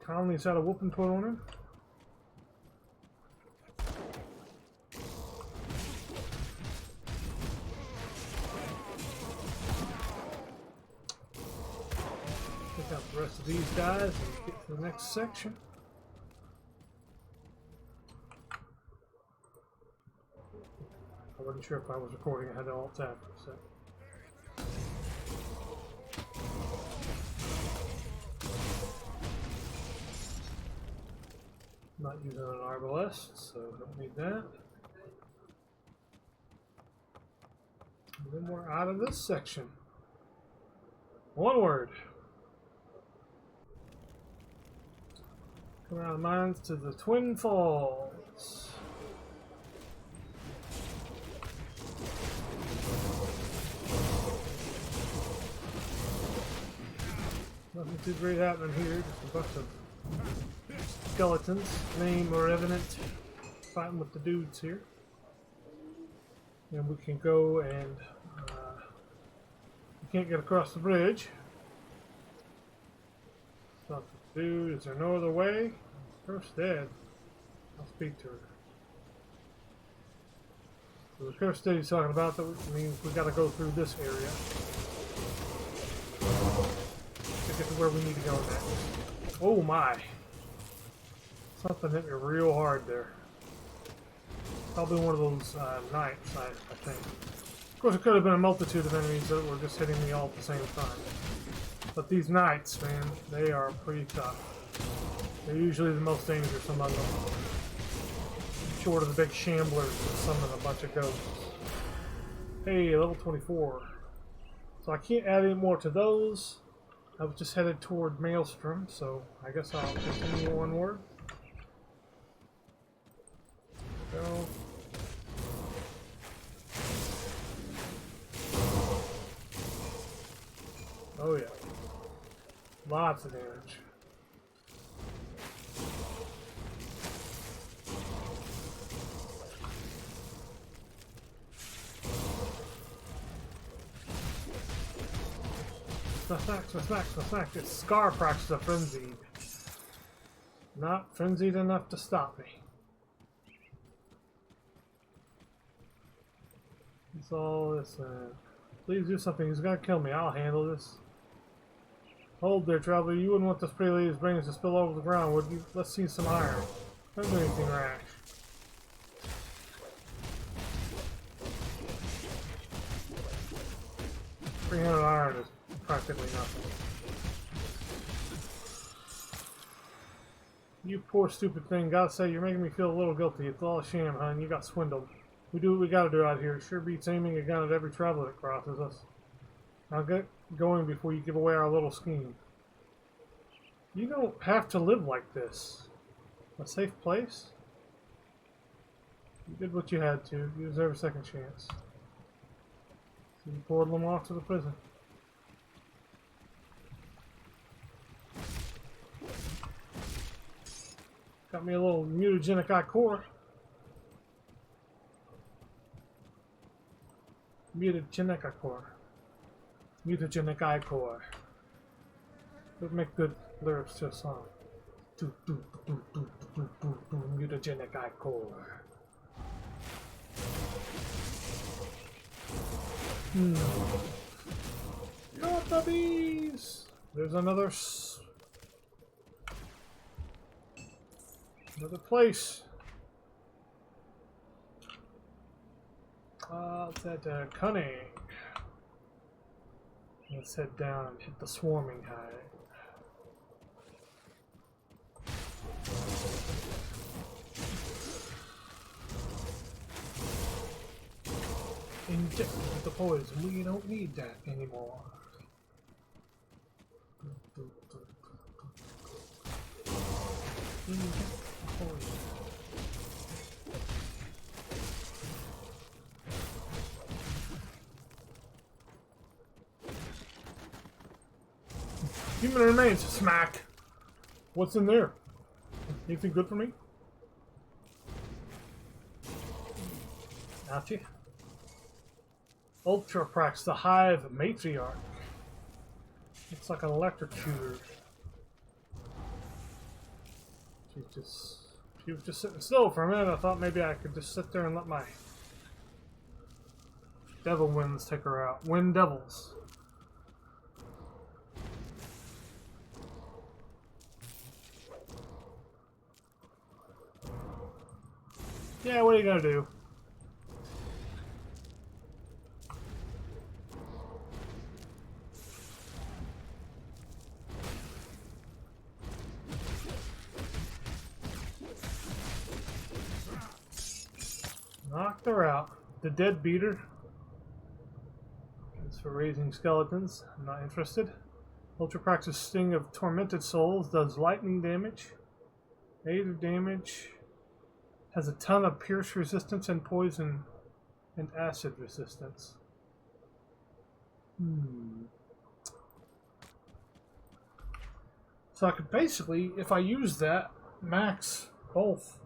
Conley's had a whooping put on him. Take out the rest of these guys and get to the next section. I wasn't sure if I was recording. I had to alt tab for a sec. Not using an arbalest, so don't need that. And then we're out of this section. Onward! Come out of the mines to the Twin Falls. Nothing too great happening here, just a bunch of skeletons, name or evident, fighting with the dudes here. And we can go and we can't get across the bridge. Something to do. Is there no other way? First dead. I'll speak to her. So the curse that he's talking about, that means we got to go through this area to get to where we need to go next. Oh my! Something hit me real hard there. Probably one of those knights, I think. Of course, it could have been a multitude of enemies that were just hitting me all at the same time. But these knights, man, they are pretty tough. They're usually the most dangerous among them. Short of the big shamblers that summon a bunch of ghosts. Hey, level 24. So I can't add any more to those. I was just headed toward Maelstrom, so I guess I'll continue onward. Go. Oh yeah. Lots of damage. Smack. It's Scar practice of frenzied. Not frenzied enough to stop me. That's all this. Please do something. He's gonna kill me. I'll handle this. Hold there, traveler. You wouldn't want this pretty lady's brains to spill over the ground, would you? Let's see some iron. Don't do anything rash. $300 iron is practically nothing. You poor stupid thing. Gotta say, you're making me feel a little guilty. It's all a sham, hon. You got swindled. We do what we gotta do out here. It sure beats aiming a gun at every traveler that crosses us. Now get going before you give away our little scheme. You don't have to live like this. A safe place? You did what you had to. You deserve a second chance. So you poured them off to the prison. Got me a little mutagenic core. Mutagenic core. Mutagenic core. Would make good lyrics to a song. Mutagenic core. Not the bees! There's another place. What's that? Cunning. Let's head down and hit the swarming hive. Inject with the poison. We don't need that anymore. Inject the poison. Human remains. Smack. What's in there? Anything good for me? Ouchie. Ultraprax, the Hive Matriarch. Looks like an electric shooter. She was just sitting still for a minute. I thought maybe I could just sit there and let my devil winds take her out. Wind devils. Yeah, what are you gonna do? Knocked her out. The dead beater. It's for raising skeletons. I'm not interested. Ultra practice sting of tormented souls does lightning damage. 8 of damage. Has a ton of pierce resistance and poison and acid resistance. So I could basically, if I use that, max both.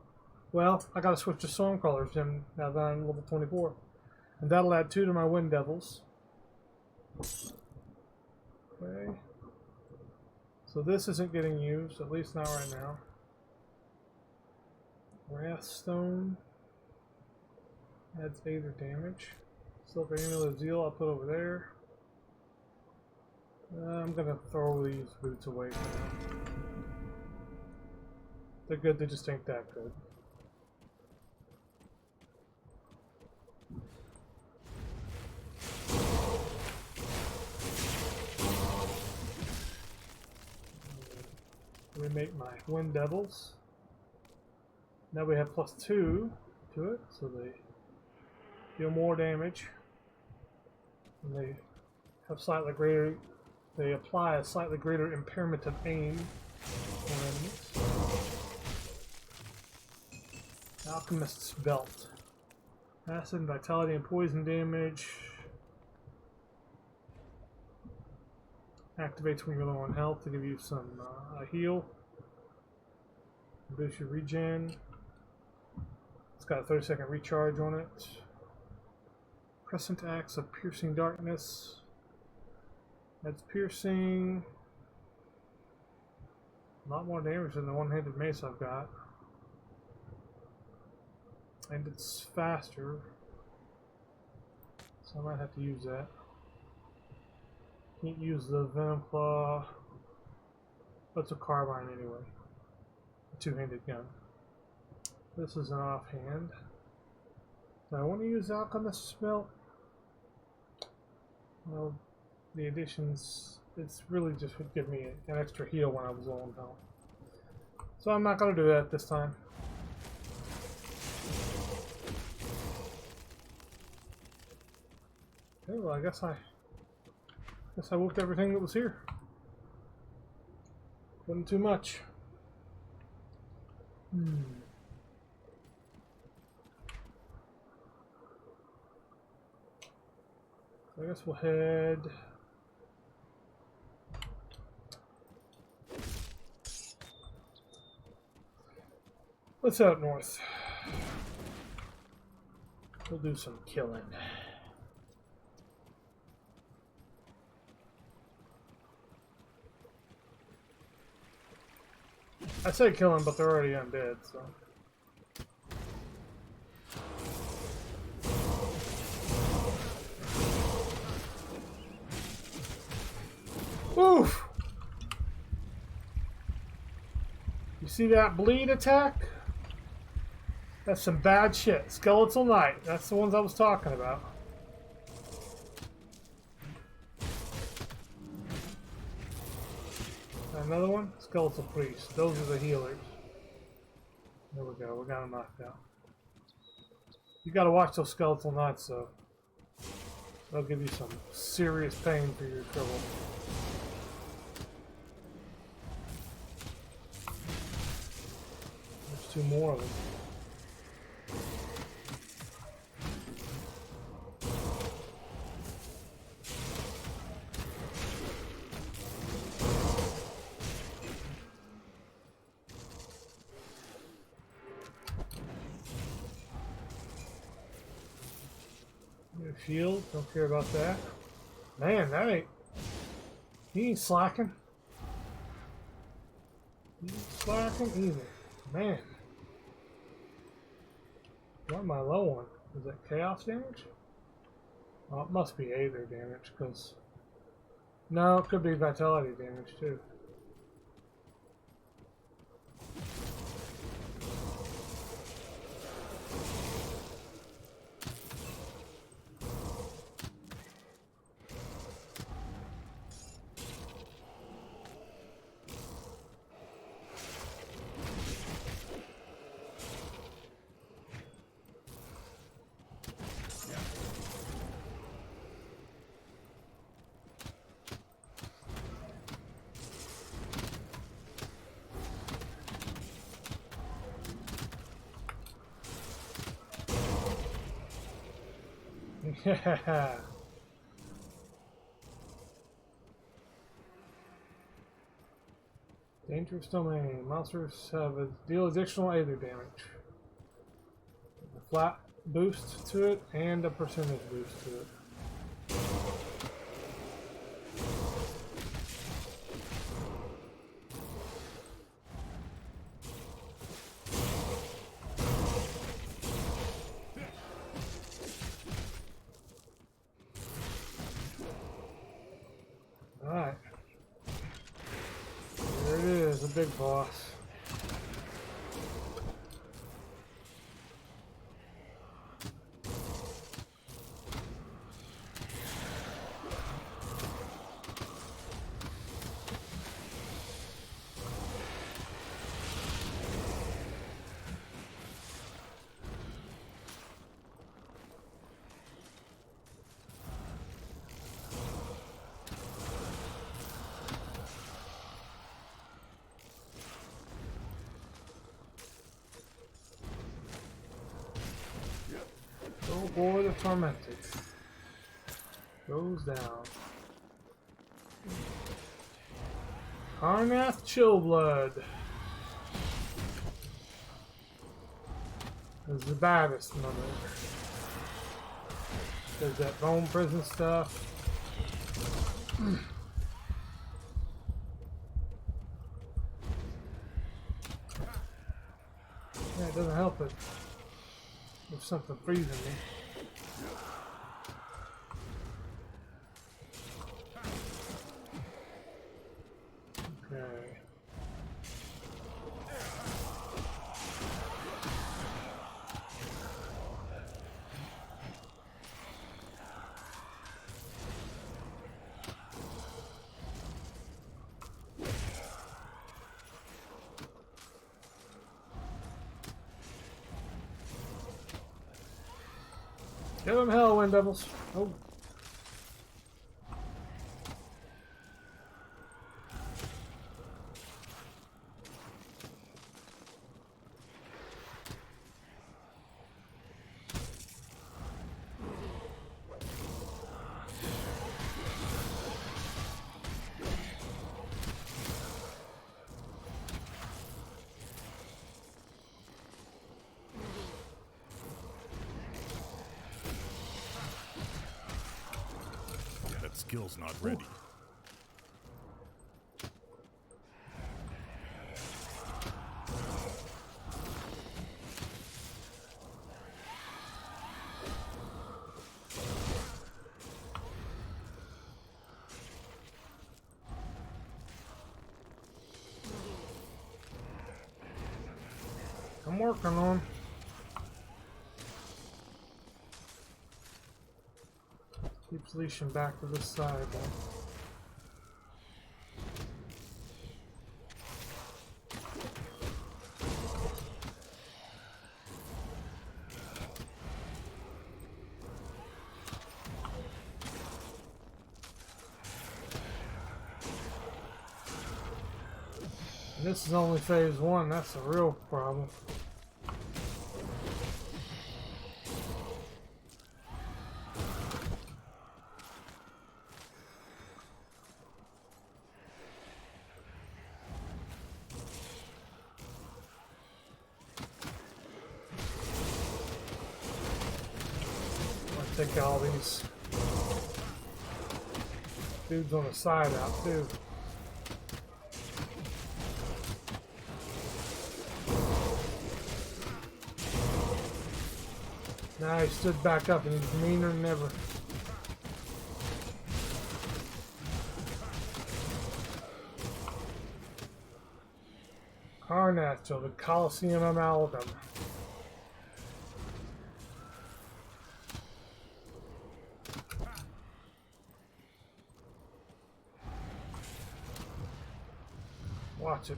Well, I gotta switch to Stormcrawlers then, now that I'm level 24. And that'll add 2 to my Wind Devils. Okay. So this isn't getting used, at least not right now. Wrathstone adds 8 of damage. Silver Amulet of Zeal I'll put over there. I'm gonna throw these boots away for now. They're good, they just ain't that good. Remake my Wind Devils. Now we have +2 to it, so they deal more damage. And they have slightly greater. They apply a slightly greater impairment of aim on enemies. Alchemist's Belt. Acid, vitality, and poison damage. Activates when you're low on health to give you some a heal. Boost your regen. It's got a 30-second recharge on it. Crescent Axe of Piercing Darkness. That's piercing. A lot more damage than the one-handed mace I've got. And it's faster. So I might have to use that. Can't use the Venom Claw. That's a carbine anyway. A two-handed gun. This is an offhand. Do I want to use Alchemist's Belt? Well, the additions, it's really just would give me an extra heal when I was low on health. So I'm not going to do that this time. Okay, well I guess I whooped everything that was here. Wasn't too much. I guess we'll head. Let's head up north. We'll do some killing. I say killing, but they're already undead, so. Oof! You see that bleed attack? That's some bad shit. Skeletal Knight. That's the ones I was talking about. Another one? Skeletal Priest. Those are the healers. There we go. We got him knocked out. You gotta watch those Skeletal Knights, though. They'll give you some serious pain for your trouble. There's 2 more of them. Shield, don't care about that. Man, that ain't. He ain't slacking. He ain't slacking either. Man. What am I low on? Is that chaos damage? Oh, it must be Aether damage, because... No, it could be vitality damage, too. Yeah. Dangerous domain. Monsters have a deal additional Aether damage. A flat boost to it and a percentage boost to it. Alright. There it is, the big boss. Oh boy, the tormented goes down. Karnath Chillblood is the baddest one of it. Does that bone prison stuff. Yeah, it doesn't help it. There's something freezing me. Okay. Give them hell, Wind Devils. Oh. Skill's not ready. I'm working on. Keeps leashing back to this side though. And this is only phase 1, that's a real problem. Take all these dudes on the side out too. Now he stood back up and he's meaner than ever. Carnatcho, the Coliseum Amalgam. Watch it.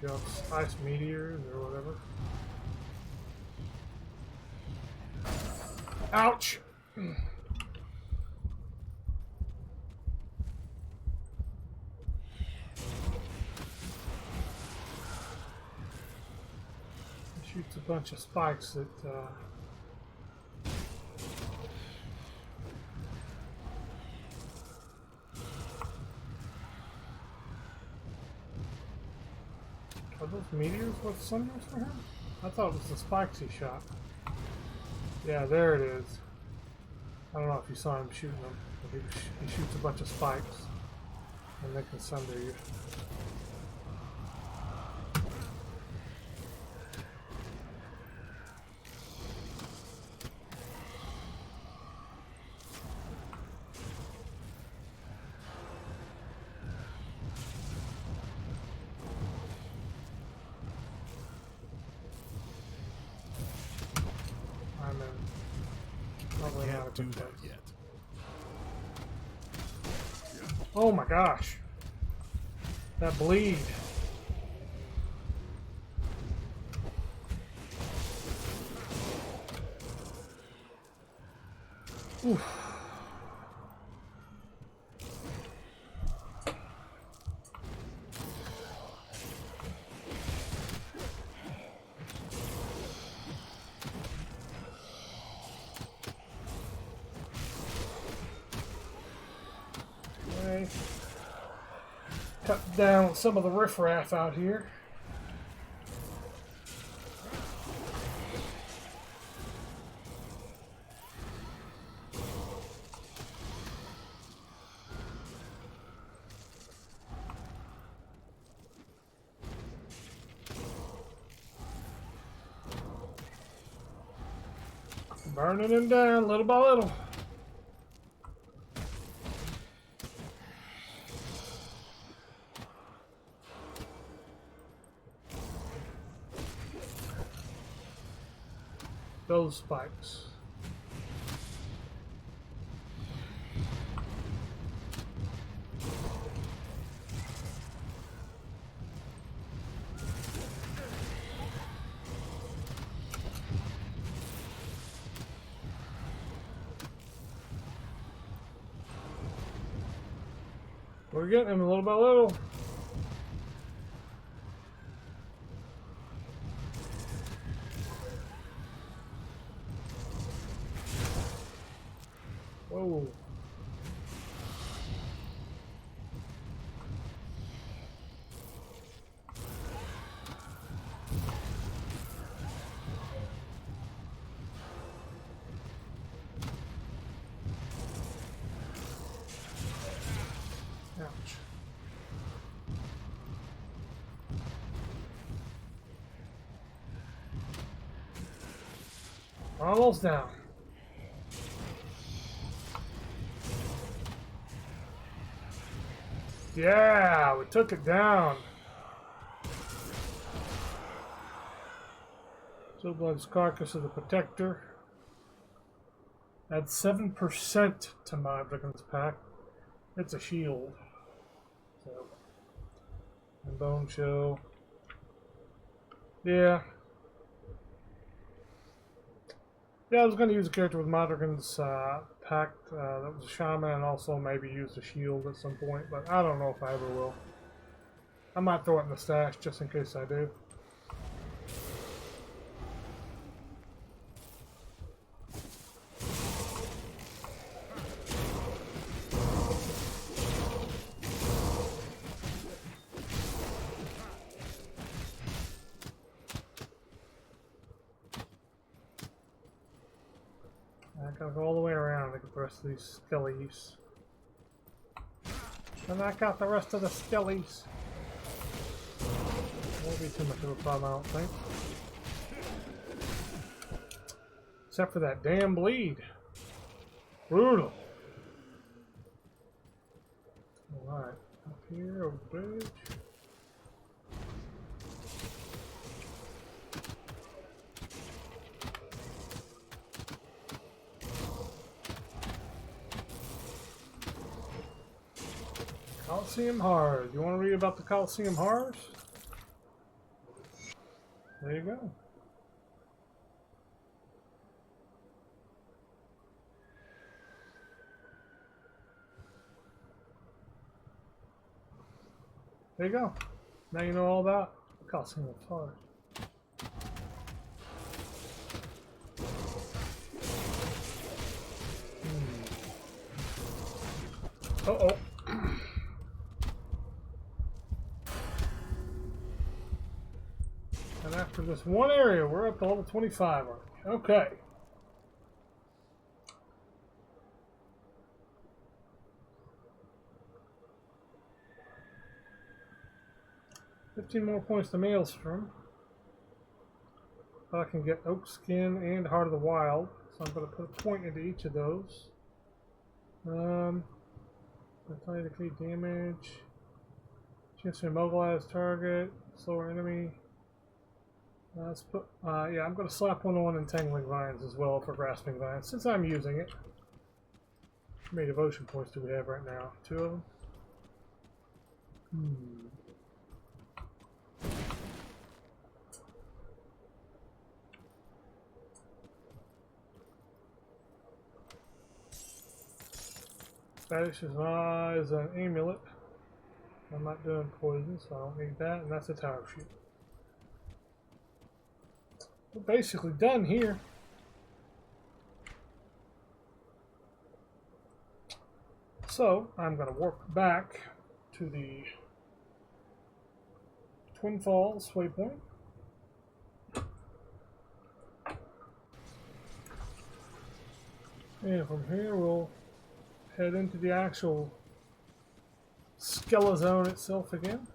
You got ice meteors or whatever. Ouch! Shoots a bunch of spikes that are those meteors worth cinders for him? I thought it was the spikes he shot. Yeah, there it is. I don't know if you saw him shooting them, but he shoots a bunch of spikes and they can sunder you. Can't do that yet. Oh my gosh. That bleed. Oof. Cut down some of the riffraff out here. Burning him down little by little. Those spikes. We're getting him little by little. Whoa. Ouch. Almost down. Yeah, we took it down. Zooblood's carcass of the protector. Add 7% to my Bricken's pack. It's a shield. So, and bone shell. Yeah. Yeah, I was going to use a character with Modrigan's pack that was a shaman, and also maybe use a shield at some point, but I don't know if I ever will. I might throw it in the stash just in case I do. I gotta go all the way around to get the rest of these skellies. And knock out the rest of the skellies. Won't be too much of a problem, I don't think. except for that damn bleed. Brutal. Alright, up here, over the bridge. Coliseum Horrors. You want to read about the Coliseum Horrors? There you go. There you go. Now you know all about the Coliseum Horrors. Uh-oh. And after this one area, we're up to level 25 already. Okay. $15 more points to Maelstrom. I can get Oak Skin and Heart of the Wild, so I'm going to put a point into each of those. Apply decay damage. Chance to immobilize target. Slower enemy. Let's put. Yeah, I'm going to slap one on Entangling Vines as well for Grasping Vines, since I'm using it. How many devotion points do we have right now? 2 of them? Banishes is an amulet. I'm not doing poison, so I don't need that, and that's a tower sheet. We're basically done here. So I'm going to work back to the Twin Falls waypoint. And from here we'll head into the actual Skelezone itself again.